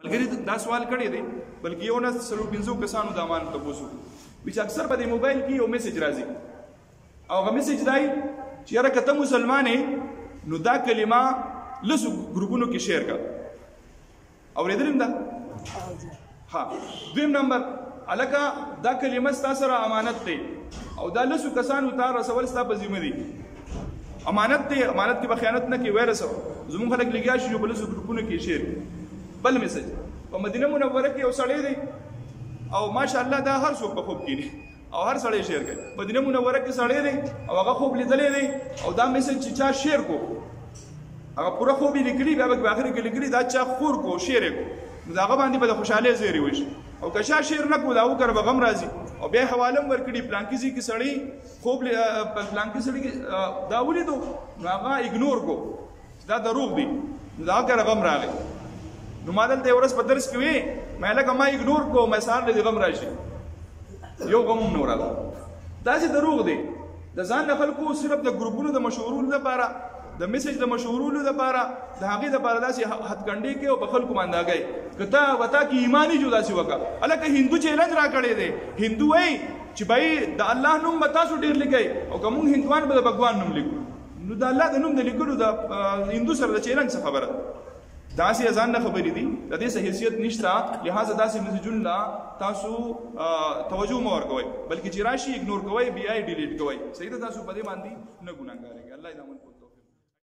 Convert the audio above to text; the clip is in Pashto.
ملګري دا سوال کړی دی بلکې یو نه څلور پنځو کسانو دا مان تپوسو چې اکثر په دې موبایل کې یو میسج راځي او هغه میسج دی چې یاره که ته مسلمان یې نو دا کلمه لسو ګروپونو کې شیر کړه اورېدلم ده ها دویم نمبر هلکه دا کلمه ستا سره امانت دی او دا لسو کسانو ته رسول ستا په ذمه دي امانت دی امانت کې به خیانت نه کوي وایرس زموږ خلک لګیا شي په لسو ګروپونو کې شیر بل میسج په مدینه منوره کې یو سړی دی او ماشاءالله دا هر څوک په خوب کینی او هر سړی شیر کوي مدینه منوره کې سړی دی او هغه خوب لیدلی دی او دا میسج چې چا شیر کو هغه پوره خوب یې لیکلي بیا به اخر کې لیکلي دا چا خور کو شیر کو نو د هغه باندې به د خوشحالۍ زیری وشي او که چا شیر نه کو دا وکړه به غم راځي او بیا حواله هم ورکړي پلانکي ځای کې سړی خوب پلانکي سړي کې دا ولیدو نو هغه اګنور کو دا دروغ دی نو دا هغه غم راغی نو ما دلته یو ورځ په درس کې وی مې لکه ما اګنور کو مې سهار دې غم راشي یو غم هم نه راغلی داسې دروغ دی د ځان نه خلکو صرف د ګروپونو د مشهورولو لپاره د میسج د مشهورولو لپاره د هغې دپاره داسې هتکنډې کوي او په خلکو باندې هګئ که ته وتا کې ایماني جو داسې وکړه هلکه هندو چیلنج را کړی دی هندو وایي چې بھائی د الله نوم به تاسو ډېر لیکئ او که موږ هندوان به د بګوان نوم لیکو نو د الله د نوم د لیکلو د هندو سره د چیلنج څه خبره داسې ځان نه خبرې دي د دې څه حیثیت نشته لهذا داسې میسجونو له تاسو توجه مه ورکوئ بلکې چې راشي اګنور کوئ بیا یې ډیلیټ کوئ صحیح ده تاسو په دې باندې نه ګناهګار کېږئ الله دې امن